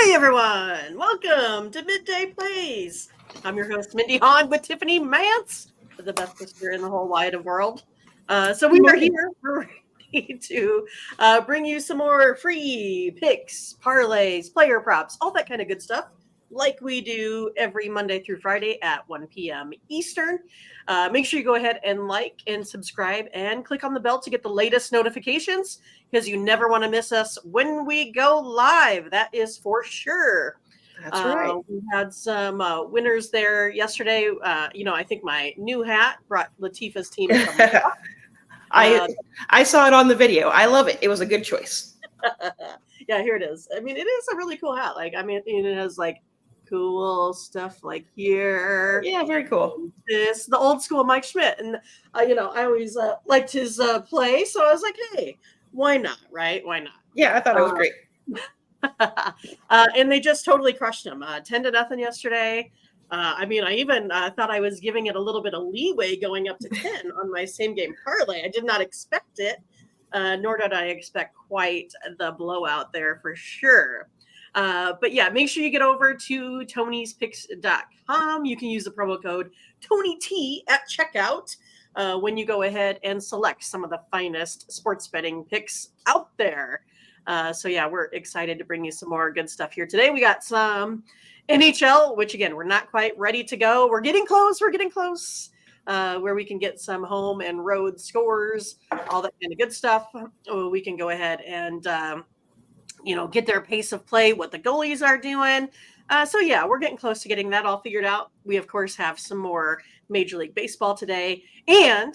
Hey everyone, welcome to Midday Plays. I'm your host Mindy with Tiffany Mantz, the best sister in the whole wide world. So we are here ready to bring you some more free picks, parlays, player props, all that kind of good stuff, like we do every Monday through Friday at 1 p.m. Eastern. Make sure you go ahead and like and subscribe and click on the bell to get the latest notifications, because you never want to miss us when we go live. That is for sure. That's right. We had some winners there yesterday. I think my new hat brought Latifah's team some luck. I saw it on the video. I love it. It was a good choice. Yeah, here it is. I mean, it is a really cool hat. It has like cool stuff like here. Yeah, very cool. This the old school Mike Schmidt, and I always liked his play, so I was like, hey, why not, right? Why not? Yeah, I thought it was great. And they just totally crushed him. 10-0 yesterday. I even thought I was giving it a little bit of leeway going up to 10 on my same game parlay. I did not expect it, nor did I expect quite the blowout there for sure. But yeah, make sure you get over to Tony'sPicks.com. You can use the promo code TonyT at checkout when you go ahead and select some of the finest sports betting picks out there. So yeah, we're excited to bring you some more good stuff here today. We got some NHL, which again, we're not quite ready to go. We're getting close. Where we can get some home and road scores, all that kind of good stuff. We can go ahead and get their pace of play, what the goalies are doing. So yeah, we're getting close to getting that all figured out. We of course have some more Major League Baseball today and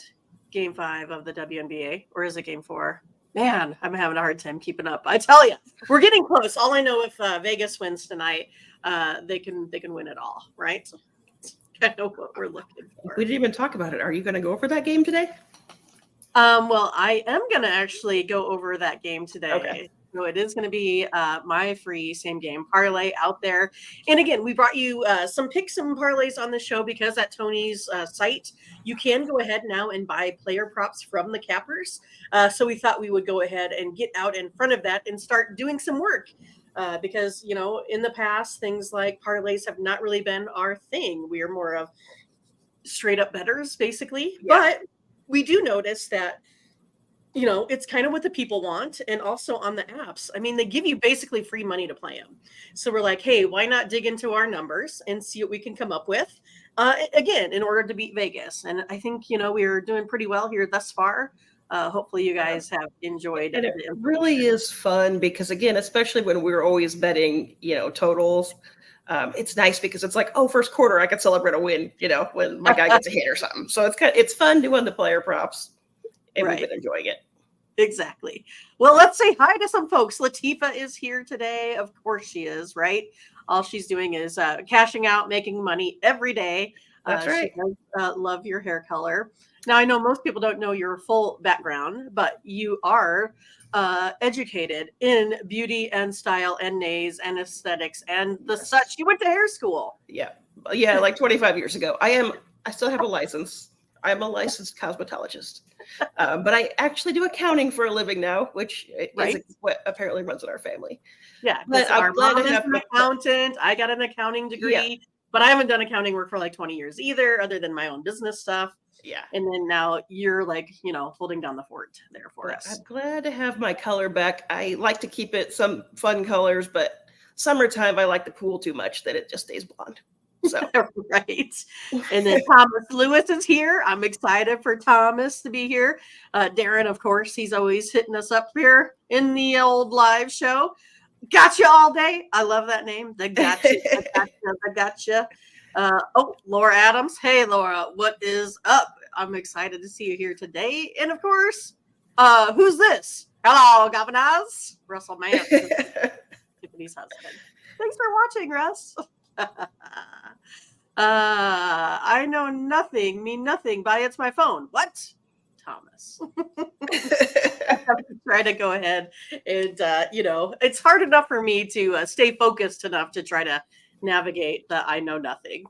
Game 5 of the WNBA, or is it Game 4? Man, I'm having a hard time keeping up. I tell you, we're getting close. All I know, if Vegas wins tonight, they can win it all, right? That's kind of what we're looking for. We didn't even talk about it. Are you going to go over that game today? Well, I am going to actually go over that game today. Okay. So it is going to be my free same game parlay out there. And again, we brought you some picks and parlays on the show because at Tony's site, you can go ahead now and buy player props from the cappers. So we thought we would go ahead and get out in front of that and start doing some work. Because, in the past, things like parlays have not really been our thing. We are more of straight up bettors, basically. Yeah. But we do notice that it's kind of what the people want. And also on the apps, they give you basically free money to play them. So we're like, hey, why not dig into our numbers and see what we can come up with, again, in order to beat Vegas. And I think, we're doing pretty well here thus far. Hopefully you guys have enjoyed. And it really is fun because, again, especially when we're always betting, totals, it's nice because it's like, oh, first quarter, I could celebrate a win, when my guy gets a hit or something. So it's fun doing the player props. And right. We've been enjoying it. Exactly. Well, let's say hi to some folks. Latifah is here today. Of course she is, right? All she's doing is cashing out, making money every day. That's right. She does love your hair color. Now, I know most people don't know your full background, but you are educated in beauty and style and nails and aesthetics and the such. You went to hair school. Yeah. Yeah, like 25 years ago. I still have a license. I'm a licensed cosmetologist. But I actually do accounting for a living now, which is what apparently runs in our family. Yeah, but our mom is an accountant. I got an accounting degree, but I haven't done accounting work for like 20 years either, other than my own business stuff. Yeah. And then now you're like, holding down the fort there for us. I'm glad to have my color back. I like to keep it some fun colors, but summertime I like the pool too much that it just stays blonde. So right. And then Thomas Lewis is here. I'm excited for Thomas to be here. Darren, of course, he's always hitting us up here in the old live show. Gotcha all day. I love that name. The gotcha. The gotcha. Laura Adams. Hey, Laura, what is up? I'm excited to see you here today. And of course, who's this? Hello, governors. Russell Mantz, Tiffany's husband. Thanks for watching, Russ. I know nothing, mean nothing by it's my phone. What? Thomas. I have to try to go ahead and, it's hard enough for me to stay focused enough to try to navigate the I know nothing.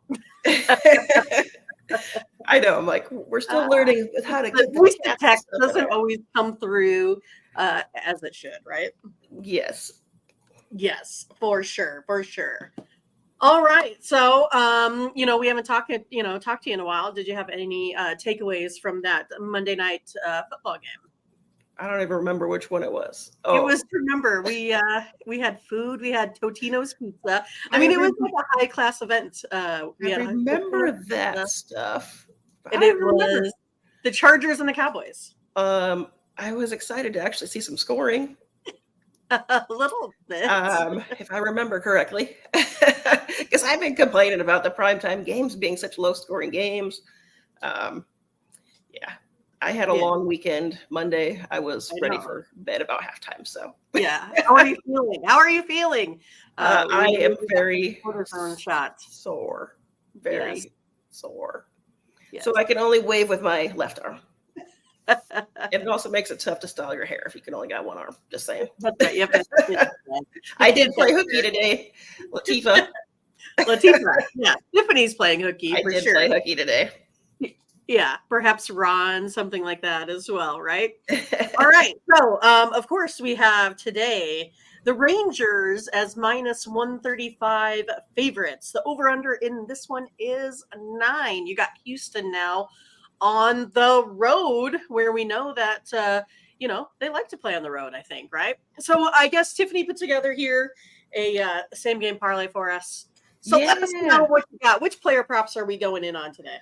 I know. I'm like, we're still learning how to get voice to text doesn't always come through as it should, right? Yes. Yes, for sure, for sure. All right. So, we haven't talked to you in a while. Did you have any takeaways from that Monday night football game? I don't even remember which one it was. It Oh, was, remember, we had food, we had Totino's pizza. I I, mean, it was rem- like a high class event. We I had remember Totino's that pizza, stuff. But I and don't it even remember. was the Chargers and the Cowboys. I was excited to actually see some scoring. A little bit. If I remember correctly, because I've been complaining about the primetime games being such low scoring games. Um, yeah, I had a Yeah, long weekend Monday. I was I ready know. for bed about halftime. So Yeah. How are you feeling? How are you feeling? I When you am got the very cortisone shot. sore, Yes. very sore. So Yes. I can only wave with my left arm. It also makes it tough to style your hair if you can only got one arm. Just saying. That's right. You have to I did play get hooky today, Latifa. Latifah. Yeah. Tiffany's playing hooky I for did sure. play hooky today. Yeah. Perhaps Ron, something like that as well, right? All right. So, of course, we have today the Rangers as -135 favorites. The over/under in this one is 9. You got Houston now on the road, where we know that they like to play on the road. I think, right? So, I guess Tiffany put together here a same game parlay for us. So let us know Yeah. what you got. Which player props are we going in on today?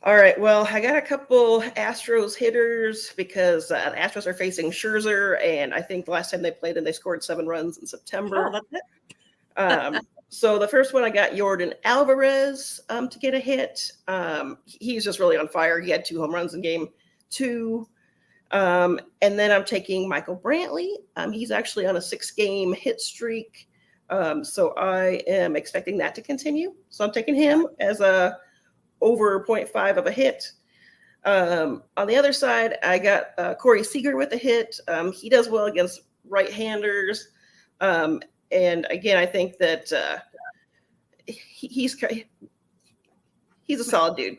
All right. Well, I got a couple Astros hitters because the Astros are facing Scherzer, and I think the last time they played them, they scored 7 runs in Oh, September. that's it. So the first one I got Yordan Alvarez to get a hit. He's just really on fire. He had 2 home runs in game 2. And then I'm taking Michael Brantley. He's actually on a 6-game hit streak. So I am expecting that to continue. So I'm taking him as a over 0.5 of a hit. On the other side, I got Corey Seager with a hit. He does well against right-handers. And again, I think that he's a solid dude.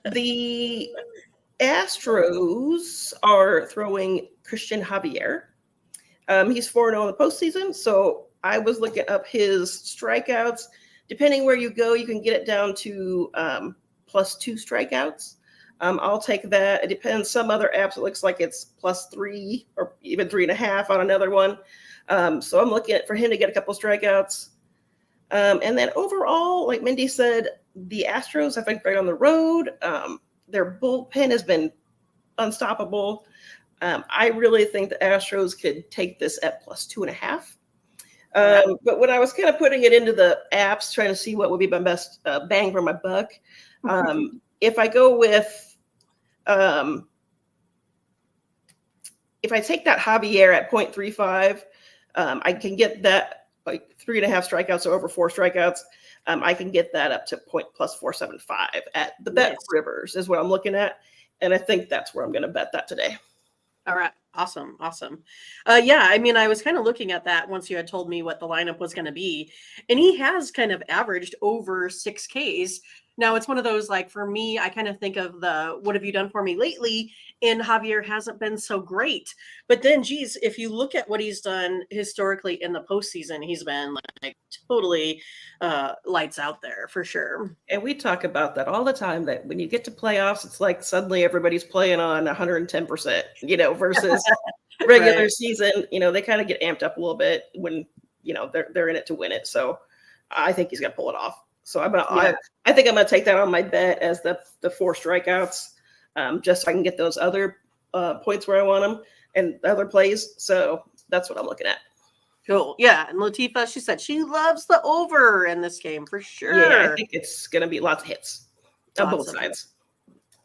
The Astros are throwing Christian Javier. He's 4-0 in the postseason, so I was looking up his strikeouts. Depending where you go, you can get it down to +2 strikeouts. I'll take that. It depends. Some other apps, it looks like it's +3 or even 3.5 on another one. So I'm looking for him to get a couple strikeouts. And then overall, like Mindy said, the Astros have been great on the road. Their bullpen has been unstoppable. I really think the Astros could take this at +2.5. But when I was kind of putting it into the apps, trying to see what would be my best bang for my buck, if I go with, if I take that Javier at 0.35, I can get that like 3.5 strikeouts or over 4 strikeouts. I can get that up to +475 at the Bet Rivers is what I'm looking at. And I think that's where I'm going to bet that today. All right. Awesome. Yeah, I mean, I was kind of looking at that once you had told me what the lineup was going to be, and he has kind of averaged over 6 Ks. Now, it's one of those, like, for me, I kind of think of the what have you done for me lately, and Javier hasn't been so great. But then, geez, if you look at what he's done historically in the postseason, he's been like totally lights out there for sure. And we talk about that all the time, that when you get to playoffs, it's like suddenly everybody's playing on 110%, versus regular Right. season. They kind of get amped up a little bit when, they're in it to win it. So I think he's going to pull it off. So I think I'm going to take that on my bet as the 4 strikeouts, just so I can get those other points where I want them and other plays. So that's what I'm looking at. Cool. Yeah. And Latifah, she said she loves the over in this game for sure. Yeah, I think it's going to be lots of hits on both sides.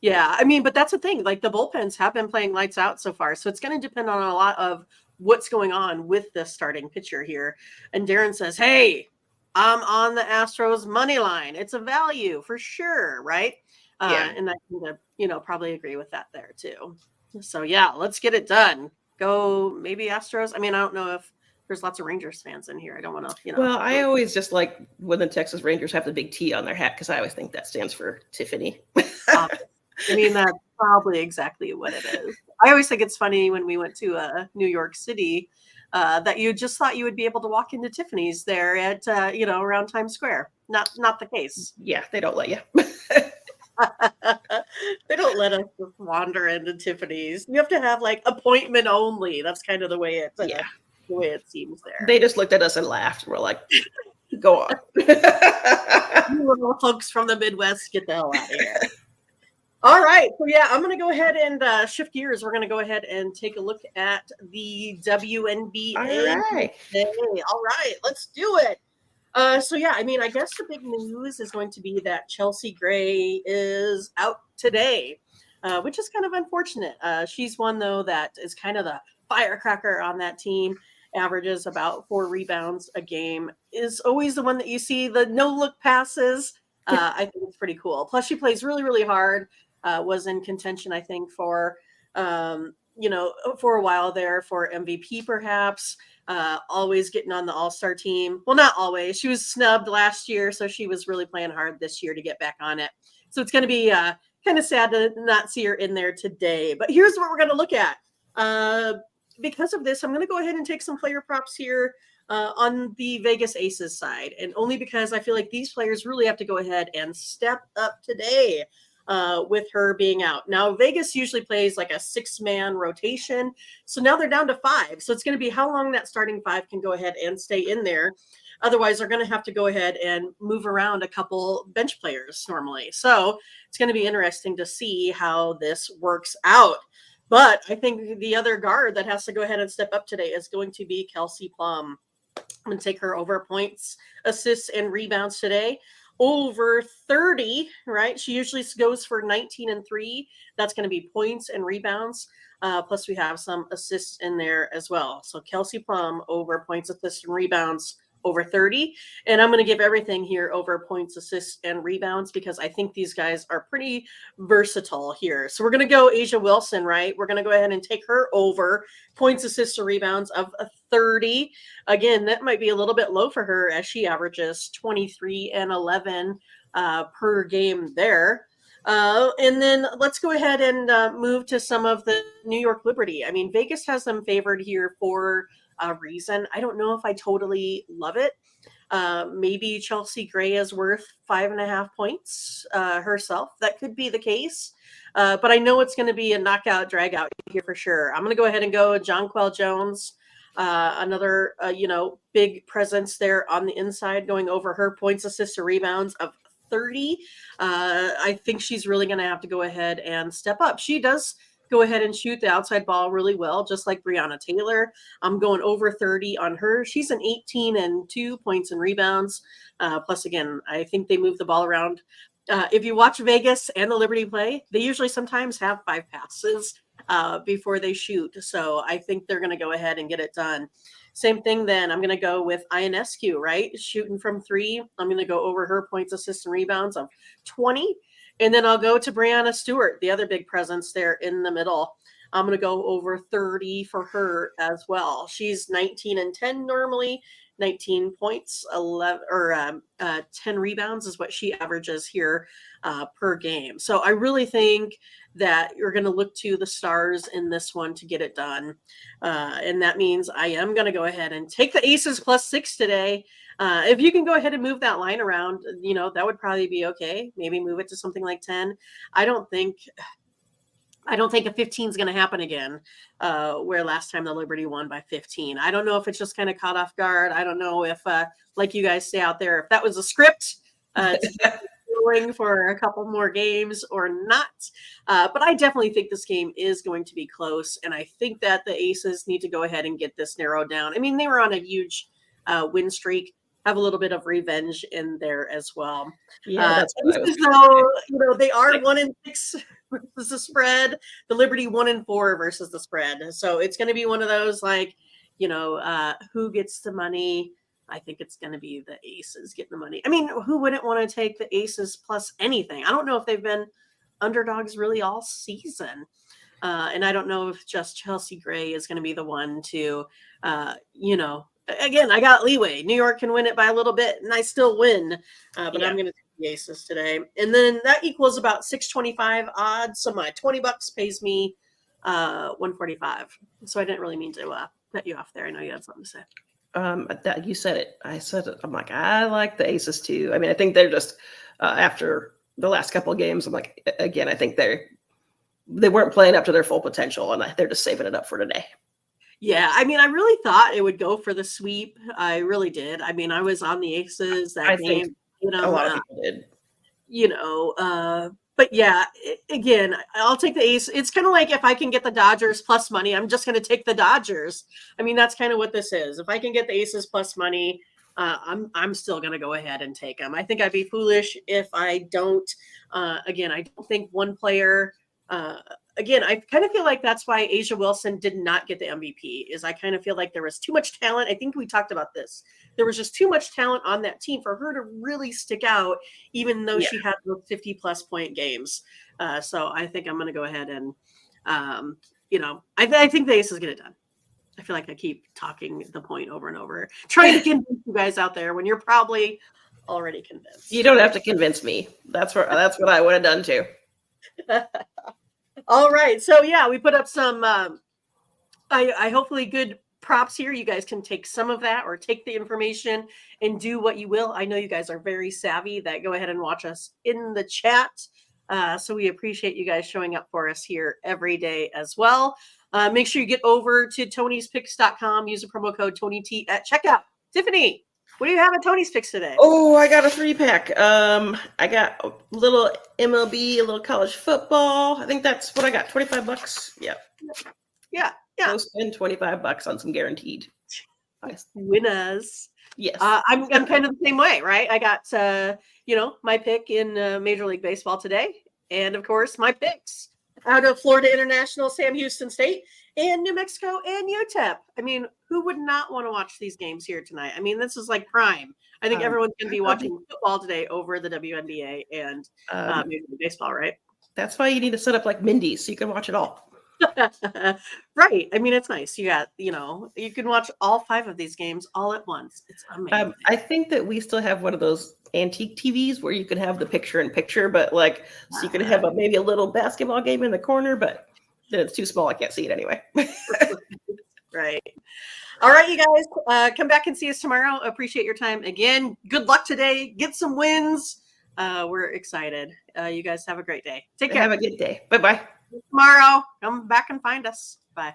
Yeah. I mean, but that's the thing. Like, the bullpens have been playing lights out so far. So it's going to depend on a lot of what's going on with this starting pitcher here. And Darren says, hey, I'm on the Astros money line. It's a value for sure. Right. Yeah. And I can, probably agree with that there too. So yeah, let's get it done. Go maybe Astros. I mean, I don't know if there's lots of Rangers fans in here. I don't want to, Well, I always just like when the Texas Rangers have the big T on their hat, because I always think that stands for Tiffany. I mean, that's probably exactly what it is. I always think it's funny when we went to New York City that you just thought you would be able to walk into Tiffany's there at, around Times Square. Not the case. Yeah, they don't let you. They don't let us just wander into Tiffany's. You have to have like appointment only. That's kind of the way it seems there. They just looked at us and laughed. We're like, go on. You little folks from the Midwest, get the hell out of here. All right. So, yeah, I'm going to go ahead and shift gears. We're going to go ahead and take a look at the WNBA. All right. Let's do it. I guess the big news is going to be that Chelsea Gray is out today, which is kind of unfortunate. She's one, though, that is kind of the firecracker on that team. Averages about 4 rebounds a game, is always the one that you see the no-look passes. I think it's pretty cool. Plus, she plays really, really hard. Was in contention, I think, for a while there for MVP, perhaps. Always getting on the All-Star team. Well, not always. She was snubbed last year, so she was really playing hard this year to get back on it. So it's going to be kind of sad to not see her in there today. But here's what we're going to look at. Because of this, I'm going to go ahead and take some player props here on the Vegas Aces side. And only because I feel like these players really have to go ahead and step up today with her being out. Now, Vegas usually plays like a 6-man rotation. So now they're down to 5. So it's going to be how long that starting 5 can go ahead and stay in there. Otherwise, they're going to have to go ahead and move around a couple bench players normally. So it's going to be interesting to see how this works out. But I think the other guard that has to go ahead and step up today is going to be Kelsey Plum. I'm going to take her over points, assists, and rebounds today. Over 30, right? She usually goes for 19 and 3. That's going to be points and rebounds. Plus, we have some assists in there as well. So Kelsey Plum over points, assists, and rebounds over 30. And I'm going to give everything here over points, assists, and rebounds because I think these guys are pretty versatile here. So we're going to go Asia Wilson, right? We're going to go ahead and take her over points, assists, and rebounds of 30. Again, that might be a little bit low for her as she averages 23 and 11 per game there. And then let's go ahead and move to some of the New York Liberty. I mean, Vegas has them favored here for a reason. I don't know if I totally love it. Maybe Chelsea Gray is worth 5.5 points herself. That could be the case. But I know it's going to be a knockout, drag out here for sure. I'm going to go ahead and go Jonquel Jones. Another, big presence there on the inside, going over her points, assists, or rebounds of 30. I think she's really going to have to go ahead and step up. She does go ahead and shoot the outside ball really well, just like Breonna Taylor. I'm going over 30 on her. She's an 18 and 2 points and rebounds. Plus, again, I think they move the ball around. If you watch Vegas and the Liberty play, they usually sometimes have 5 passes before they shoot. So I think they're going to go ahead and get it done. Same thing then. I'm going to go with Ionescu, right? Shooting from 3. I'm going to go over her points, assists, and rebounds of 20. And then I'll go to Breonna Stewart, the other big presence there in the middle. I'm going to go over 30 for her as well. She's 19 and 10 normally, 19 points, 10 rebounds is what she averages here per game. So I really think that you're going to look to the stars in this one to get it done. And that means I am going to go ahead and take the Aces +6 today. If you can go ahead and move that line around, that would probably be okay. Maybe move it to something like 10. I don't think a 15 is going to happen again, where last time the Liberty won by 15. I don't know if it's just kind of caught off guard. I don't know if, like you guys say out there, if that was a script going for a couple more games or not. But I definitely think this game is going to be close. And I think that the Aces need to go ahead and get this narrowed down. I mean, they were on a huge win streak. Have a little bit of revenge in there as well. Yeah, that's what I was so, they are 1-6 versus the spread. The Liberty 1-4 versus the spread. So it's going to be one of those who gets the money. I think it's going to be the Aces getting the money. I mean, who wouldn't want to take the Aces plus anything? I don't know if they've been underdogs really all season. And I don't know if just Chelsea Gray is going to be the one to, again, I got leeway. New York can win it by a little bit, and I still win. But I'm going to take the Aces today. And then that equals about 625 odds. So my $20 pays me 145. So I didn't really mean to cut you off there. I know you had something to say. That you said it. I said it. I'm like, I like the Aces too. I mean, I think they're just after the last couple of games. I'm like, again, I think they weren't playing up to their full potential, and they're just saving it up for today. Yeah, I mean, I really thought it would go for the sweep. I really did. I mean, I was on the Aces that game. A lot of people did. But yeah, again, I'll take the Ace. It's kind of like if I can get the Dodgers plus money, I'm just going to take the Dodgers. I mean, that's kind of what this is. If I can get the Aces plus money, I'm still going to go ahead and take them. I think I'd be foolish if I don't. Again, I don't think one player. Again, I kind of feel like that's why Asia Wilson did not get the MVP. Is I kind of feel like there was too much talent. I think we talked about this. There was just too much talent on that team for her to really stick out, even though she had those 50-plus point games. So I think I'm going to go ahead and, I think the Aces get it done. I feel like I keep talking the point over and over, trying to convince you guys out there when you're probably already convinced. You don't have to convince me. That's what I would have done too. All right. So yeah, we put up some I hopefully good props here. You guys can take some of that or take the information and do what you will. I know you guys are very savvy that go ahead and watch us in the chat. So we appreciate you guys showing up for us here every day as well. Make sure you get over to Tony'sPicks.com. Use the promo code TonyT at checkout. Tiffany, what do you have at Tony's Picks today? Oh, I got a 3-pack. I got a little MLB, a little college football. I think that's what I got. $25. Yep. Yeah. Go spend $25 on some guaranteed. Winners. Yes. I'm kind of the same way, right? I got my pick in Major League Baseball today, and of course my picks out of Florida International, Sam Houston State, and New Mexico and UTEP. I mean, who would not want to watch these games here tonight? I mean, this is like prime. I think everyone's going to be watching football today over the WNBA and Major League Baseball, right? That's why you need to set up like Mindy so you can watch it all. Right. I mean, it's nice. You got, you can watch all 5 of these games all at once. It's amazing. I think that we still have one of those antique TVs where you can have the picture-in-picture, but so you can have maybe a little basketball game in the corner, but then it's too small. I can't see it anyway. Right. All right, you guys, come back and see us tomorrow. Appreciate your time again. Good luck today. Get some wins. We're excited. You guys have a great day. Take care. Have a good day. Bye-bye. Tomorrow, come back and find us. Bye.